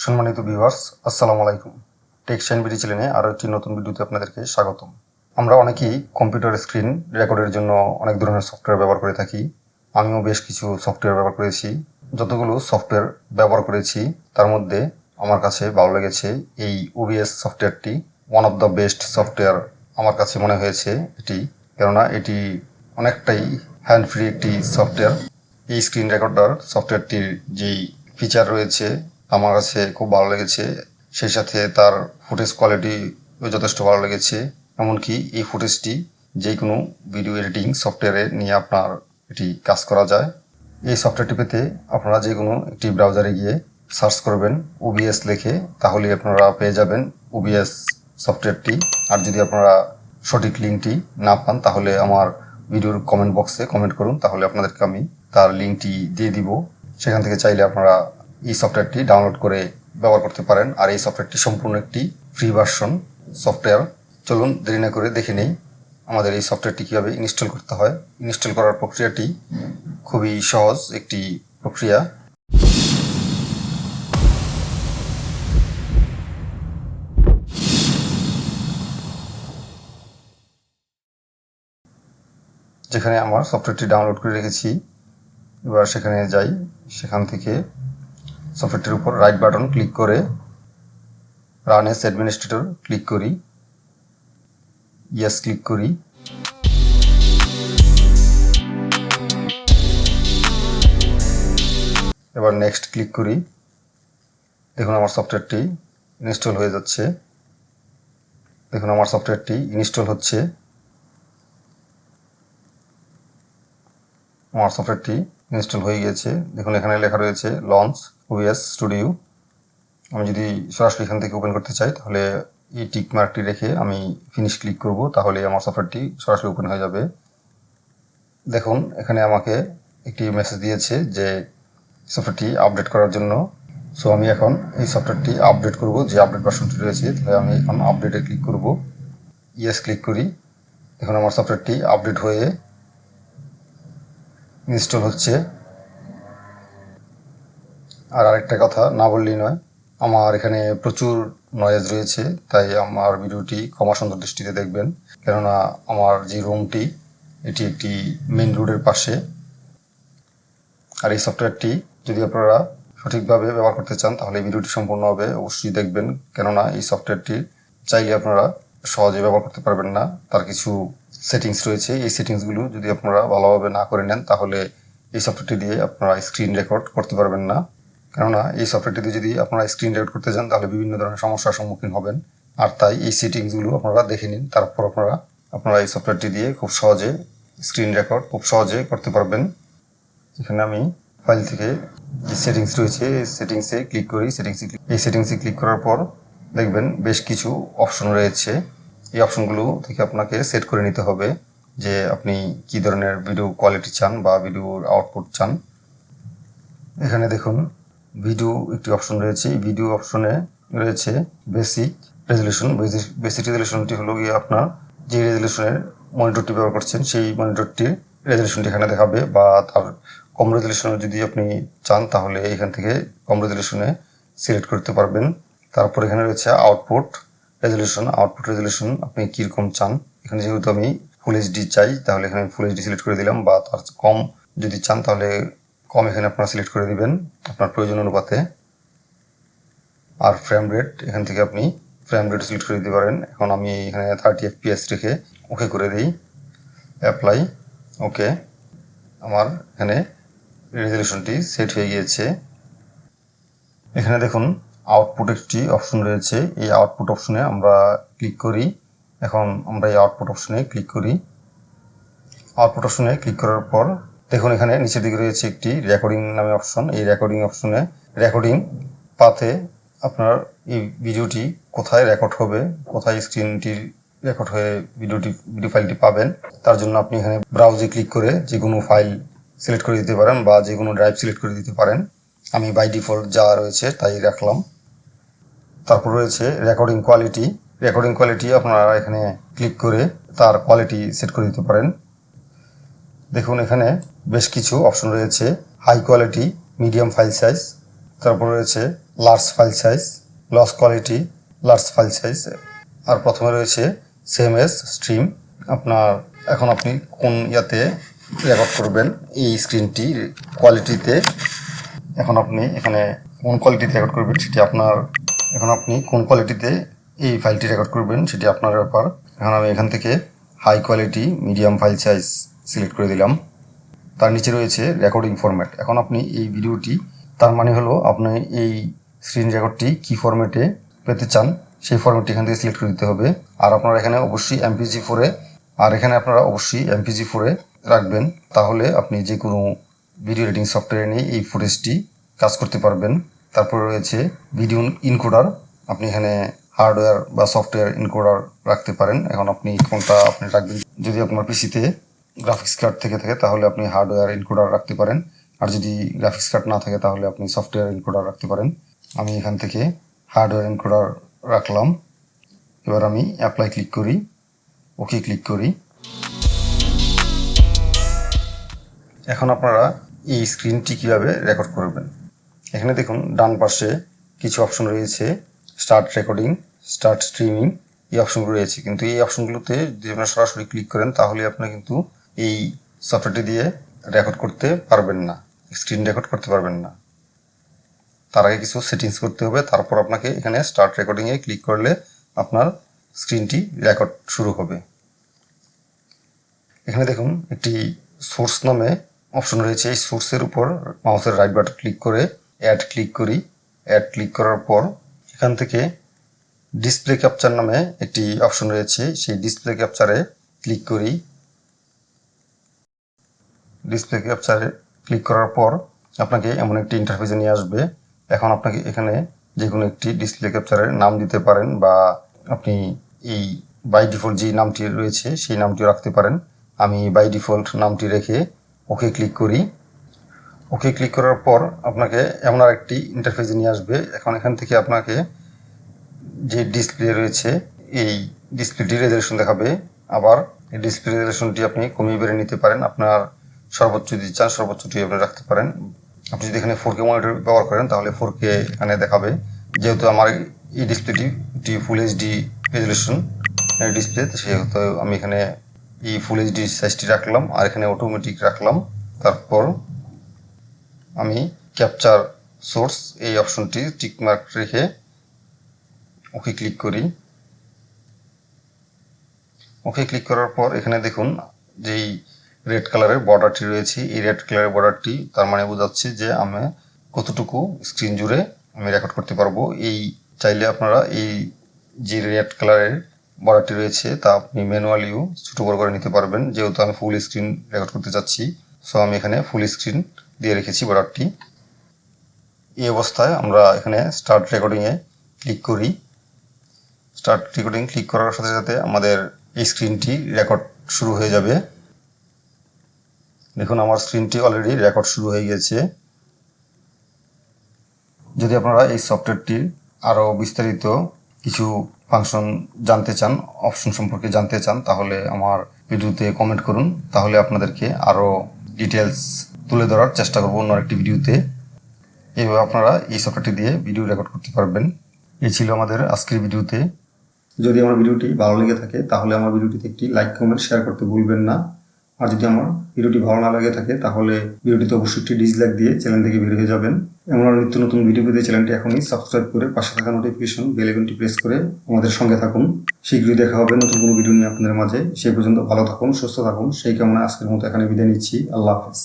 সম্মানিত ভিউয়ার্স, আসসালামু আলাইকুম। টেক শাইন বিডি চ্যানেলে আরও একটি নতুন ভিডিওতে আপনাদেরকে স্বাগতম। আমরা অনেকেই কম্পিউটার স্ক্রিন রেকর্ডের জন্য অনেক ধরনের সফটওয়্যার ব্যবহার করে থাকি। আমিও বেশ কিছু সফটওয়্যার ব্যবহার করেছি। যতগুলো সফটওয়্যার ব্যবহার করেছি তার মধ্যে আমার কাছে ভালো লেগেছে এই ওবিএস সফটওয়্যারটি। One of the best software আমার কাছে মনে হয়েছে এটি, কেননা এটি অনেকটাই হ্যান্ড ফ্রি একটি সফটওয়্যার। এই স্ক্রিন রেকর্ডার সফটওয়্যারটির যেই ফিচার রয়েছে আমার কাছে খুব ভালো লেগেছে, সেই সাথে তার ফুটেজ কোয়ালিটি যথেষ্ট ভালো লেগেছে। এমনকি এই ফুটেজটি যে কোনো ভিডিও এডিটিং সফটওয়্যারে নিয়ে আপনার এটি কাজ করা যায়। এই সফটওয়্যারটি পেতে আপনারা যে কোনো একটি ব্রাউজারে গিয়ে সার্চ করবেন ওবিএস লিখে, তাহলে আপনারা পেয়ে যাবেন ওবিএস সফটওয়্যারটি। আর যদি আপনারা সঠিক লিঙ্কটি না পান তাহলে আমার ভিডিওর কমেন্ট বক্সে কমেন্ট করুন, তাহলে আপনাদেরকে আমি তার লিঙ্কটি দিয়ে দিব। সেখান থেকে চাইলে আপনারা এই সফটওয়্যারটি ডাউনলোড করে ব্যবহার করতে পারেন। আর এই সফটওয়্যারটি সম্পূর্ণ একটি ফ্রি ভার্সন সফটওয়্যার। চলুন দেরি না করে দেখে নেই আমাদের এই সফটওয়্যারটি কীভাবে ইনস্টল করতে হয়। ইনস্টল করার প্রক্রিয়াটি খুবই সহজ একটি প্রক্রিয়া। যেখানে আমার সফটওয়্যারটি ডাউনলোড করে রেখেছি, এবার সেখানে যাই। সেখান থেকে সফটওয়্যারটির উপর রাইট বাটন ক্লিক করে রান এস অ্যাডমিনিস্ট্রেটর ক্লিক করি, ইয়েস ক্লিক করি। এবার নেক্সট ক্লিক করি। দেখুন আমার সফটওয়্যারটি ইনস্টল হয়ে যাচ্ছে। দেখুন আমার সফটওয়্যারটি ইনস্টল হচ্ছে। আমার সফটওয়্যারটি ইনস্টল হয়ে গিয়েছে। দেখুন এখানে লেখা রয়েছে লঞ্চ ওবিএস স্টুডিও। আমি যদি সরাসরি এখান থেকে ওপেন করতে চাই তাহলে এই টিক মার্কটি রেখে আমি ফিনিশ ক্লিক করব, তাহলে আমার সফটওয়্যারটি সরাসরি ওপেন হয়ে যাবে। দেখুন এখানে আমাকে একটি মেসেজ দিয়েছে যে সফটওয়্যারটি আপডেট করার জন্য। সো আমি এখন এই সফটওয়্যারটি আপডেট করব, যে আপডেট ভার্সনটি রয়েছে, তাহলে আমি এখন আপডেটে ক্লিক করব, ইয়েস ক্লিক করি। এখন আমার সফটওয়্যারটি আপডেট হয়ে ইনস্টল হচ্ছে। আর আরেকটা কথা না বললেই নয়, আমার এখানে প্রচুর নয়েজ রয়েছে, তাই আমার ভিডিওটি ক্ষমা সুন্দর দৃষ্টিতে দেখবেন। কেননা আমার যে রুমটি এটি একটি মেইন রোডের পাশে। আর এই সফটওয়্যারটি যদি আপনারা সঠিকভাবে ব্যবহার করতে চান তাহলে এই ভিডিওটি সম্পূর্ণভাবে অবশ্যই দেখবেন, কেননা এই সফটওয়্যারটি চাইলে আপনারা সহজে ব্যবহার করতে পারবেন না। তার কিছু সেটিংস রয়েছে, এই সেটিংসগুলো যদি আপনারা ভালোভাবে না করে নেন তাহলে এই সফটওয়্যারটি দিয়ে আপনারা স্ক্রিন রেকর্ড করতে পারবেন না। কেননা এই সফটওয়্যারটিতে যদি আপনারা স্ক্রিন রেকর্ড করতে যান তাহলে বিভিন্ন ধরনের সমস্যার সম্মুখীন হবেন। আর তাই এই সেটিংসগুলো আপনারা দেখে নিন, তারপর আপনারা এই সফটওয়্যারটি দিয়ে খুব সহজে স্ক্রিন রেকর্ড খুব সহজে করতে পারবেন। এখানে আমি ফাইল থেকে যে সেটিংস রয়েছে এই সেটিংসে ক্লিক করি। এই সেটিংসে ক্লিক করার পর দেখবেন বেশ কিছু অপশন রয়েছে। এই অপশনগুলো থেকে আপনাকে সেট করে নিতে হবে যে আপনি কি ধরনের ভিডিও কোয়ালিটি চান বা ভিডিওর আউটপুট চান। এখানে দেখুন ভিডিও একটি অপশন রয়েছে। এই ভিডিও অপশনে রয়েছে বেসিক রেজলিউশন। বেসিক রেজলিউশনটি হলো গিয়ে আপনার যে রেজলিউশনের মনিটরটি ব্যবহার করছেন সেই মনিটরটির রেজলিউশনটি এখানে দেখাবে, বা তার কম রেজলিউশনে যদি আপনি চান তাহলে এখান থেকে কম রেজলিউশনে সিলেক্ট করতে পারবেন। তারপর এখানে রয়েছে আউটপুট রেজলিউশন আপনি কীরকম চান। এখানে যেহেতু আমি ফুল এইচডি চাই তাহলে এখানে ফুল এইচডি সিলেক্ট করে দিলাম, বা তার কম যদি চান তাহলে কম এখানে আপনারা সিলেক্ট করে দিবেন আপনার প্রয়োজন অনুপাতে। আর ফ্রেম রেট এখান থেকে আপনি ফ্রেম রেট সিলেক্ট করে দিতে পারেন। এখন আমি এখানে 30 FPS রেখে ওকে করে দিই, অ্যাপ্লাই, ওকে। আমার এখানে রেজলিউশনটি সেট হয়ে গিয়েছে। এখানে দেখুন আউটপুট একটি অপশন রয়েছে। এই আউটপুট অপশনে আমরা ক্লিক করি। এখন আমরা এই আউটপুট অপশনে ক্লিক করি। আউটপুট অপশনে ক্লিক করার পর দেখুন এখানে নিচের দিকে রয়েছে একটি রেকর্ডিং নামে অপশন। এই রেকর্ডিং অপশনে রেকর্ডিং পাথে আপনার এই ভিডিওটি কোথায় রেকর্ড হবে, কোথায় স্ক্রিনটির রেকর্ড হয়ে ভিডিও ফাইলটি পাবেন, তার জন্য আপনি এখানে ব্রাউজে ক্লিক করে যে কোনো ফাইল সিলেক্ট করে দিতে পারেন বা যে কোনো ড্রাইভ সিলেক্ট করে দিতে পারেন। আমি বাই ডিফল্ট যা রয়েছে তাই রাখলাম। তারপর রয়েছে রেকর্ডিং কোয়ালিটি আপনারা এখানে ক্লিক করে তার কোয়ালিটি সেট করে দিতে পারেন। দেখুন এখানে বেশ কিছু অপশন রয়েছে, high quality, medium file size, তারপর রয়েছে large file size, loss quality, large file size. আর প্রথমে রয়েছে সেম এজ স্ট্রিম। এখন আপনি কোন ইয়াতে রেকর্ড করবেন এই স্ক্রিনটি কোয়ালিটিতে, এখন আপনি এখানে কোন কোয়ালিটিতে রেকর্ড করবেন সেটি আপনার, এখন আপনি কোন কোয়ালিটিতে এই ফাইলটি রেকর্ড করবেন সেটি আপনার ব্যাপার। এখন আমি এখান থেকে high quality medium file size select করে দিলাম। তার নিচে রয়েছে রেকর্ডিং ফরম্যাট। এখন আপনি এই ভিডিওটি, তার মানে হলো আপনি এই স্ক্রিন রেকর্ডটি কী ফরম্যাটে পেতে চান সেই ফরম্যাটটি এখান থেকে সিলেক্ট করে দিতে হবে। আর আপনারা এখানে অবশ্যই MPG4-এ, আর এখানে আপনারা অবশ্যই MPG4-এ রাখবেন, তাহলে আপনি যে কোনো ভিডিও এডিটিং সফটওয়্যার নিয়ে এই ফুটেজটি কাজ করতে পারবেন। তারপরে রয়েছে ভিডিও ইনকোডার, আপনি এখানে হার্ডওয়্যার বা সফটওয়্যার ইনকোডার রাখতে পারেন। এখন আপনি কোনটা আপনি রাখবেন, যদি আপনার পিসিতে গ্রাফিক্স কার্ড থেকে থাকে তাহলে আপনি হার্ডওয়্যার ইনকোডার রাখতে পারেন, আর যদি গ্রাফিক্স কার্ড না থাকে তাহলে আপনি সফটওয়্যার ইনকোডার রাখতে পারেন। আমি এখান থেকে হার্ডওয়্যার ইনকোডার রাখলাম। এবার আমি অ্যাপ্লাই ক্লিক করি, ওকে ক্লিক করি। এখন আপনারা এই স্ক্রিনটি কীভাবে রেকর্ড করবেন, এখানে দেখুন ডান পাশে কিছু অপশন রয়েছে, স্টার্ট রেকর্ডিং, স্টার্ট স্ট্রিমিং, এই অপশনগুলো রয়েছে। কিন্তু এই অপশনগুলোতে যদি আপনারা সরাসরি ক্লিক করেন তাহলে আপনারা কিন্তু এই সফটওয়্যারটি দিয়ে রেকর্ড করতে পারবেন না, স্ক্রিন রেকর্ড করতে পারবেন না। তার আগে কিছু সেটিংস করতে হবে, তারপর আপনাকে এখানে স্টার্ট রেকর্ডিংয়ে ক্লিক করলে আপনার স্ক্রিনটি রেকর্ড শুরু হবে। এখানে দেখুন একটি সোর্স নামে অপশন রয়েছে, এই সোর্সের উপর মাউসের রাইট বাটন ক্লিক করে অ্যাড ক্লিক করি। অ্যাড ক্লিক করার পর এখান থেকে ডিসপ্লে ক্যাপচার নামে একটি অপশন রয়েছে, সেই ডিসপ্লে ক্যাপচারে ক্লিক করি। ডিসপ্লে ক্যাপচারে ক্লিক করার পর আপনাকে এমন একটি ইন্টারফেসে নিয়ে আসবে। এখন আপনাকে এখানে যে কোনো একটি ডিসপ্লে ক্যাপচারের নাম দিতে পারেন, বা আপনি এই বাই ডিফল্ট যে নামটি রয়েছে সেই নামটিও রাখতে পারেন। আমি বাই ডিফল্ট নামটি রেখে ওকে ক্লিক করি। ওকে ক্লিক করার পর আপনাকে এমন আরেকটি ইন্টারফেসে নিয়ে আসবে। এখন এখান থেকে আপনাকে যে ডিসপ্লে রয়েছে এই ডিসপ্লেটি রেজলিউশন দেখাবে, আবার এই ডিসপ্লে রেজলিউশনটি আপনি কমিয়ে বেড়ে নিতে পারেন, আপনার সর্বোচ্চ যদি চান সর্বোচ্চটি আপনি রাখতে পারেন। আপনি যদি এখানে 4K মনিটর ব্যবহার করেন তাহলে 4K এখানে দেখাবে। যেহেতু আমার এই ডিসপ্লেটি ফুল এইচডি রেজলিউশন ডিসপ্লে, সেহেতু আমি এখানে এই ফুল এইচডি সাইজটি রাখলাম, আর এখানে অটোমেটিক রাখলাম। তারপর আমি ক্যাপচার সোর্স এই অপশনটি টিকমার্ক রেখে ওকে ক্লিক করি। ওকে ক্লিক করার পর এখানে দেখুন যেই রেড কালারের বর্ডারটি রয়েছে, এই রেড কালারের বর্ডারটি তার মানে বোঝাচ্ছে যে আমি কতটুকু স্ক্রিন জুড়ে আমি রেকর্ড করতে পারবো। এই চাইলে আপনারা এই যে রেড কালারের বর্ডারটি রয়েছে তা আপনি ম্যানুয়ালিও ছোটো বড় করে নিতে পারবেন। যেহেতু আমি ফুল স্ক্রিন রেকর্ড করতে চাচ্ছি, সো আমি এখানে ফুল স্ক্রিন দিয়ে রেখেছি বর্ডারটি। এই অবস্থায় আমরা এখানে স্টার্ট রেকর্ডিংয়ে ক্লিক করি। স্টার্ট রেকর্ডিং ক্লিক করার সাথে সাথে আমাদের এই স্ক্রিনটি রেকর্ড শুরু হয়ে যাবে। দেখুন আমার স্ক্রিনটি অলরেডি রেকর্ড শুরু হয়ে গেছে। যদি আপনারা এই সফটওয়্যারটির আরও বিস্তারিত কিছু ফাংশন জানতে চান, অপশন সম্পর্কে জানতে চান, তাহলে আমার ভিডিওতে কমেন্ট করুন, তাহলে আপনাদেরকে আরও ডিটেলস তুলে ধরার চেষ্টা করব অন্য একটি ভিডিওতে। এইভাবে আপনারা এই সফটওয়্যারটি দিয়ে ভিডিও রেকর্ড করতে পারবেন। এই ছিল আমাদের আজকের ভিডিওতে। যদি আমার ভিডিওটি ভালো লেগে থাকে তাহলে আমার ভিডিওটিতে একটি লাইক কমেন্ট শেয়ার করতে ভুলবেন না। আর যদি আমার ভিডিওটি ভালো না লাগে থাকে তাহলে ভিডিওটিতে অবশ্যই একটি ডিসলাইক দিয়ে চ্যানেল থেকে বের হয়ে যাবেন। এমন নিত্য নতুন ভিডিও পেতে চ্যানেলটি এখনই সাবস্ক্রাইব করে পাশে থাকা নোটিফিকেশন বেল আইকনটি প্রেস করে আমাদের সঙ্গে থাকুন। শীঘ্রই দেখা হবে নতুন কোনো ভিডিও নিয়ে আপনাদের মাঝে। সেই পর্যন্ত ভালো থাকুন, সুস্থ থাকুন, সেই কামনায় আজকের মতো এখানে বিদায় নিচ্ছি। আল্লাহ হাফেজ।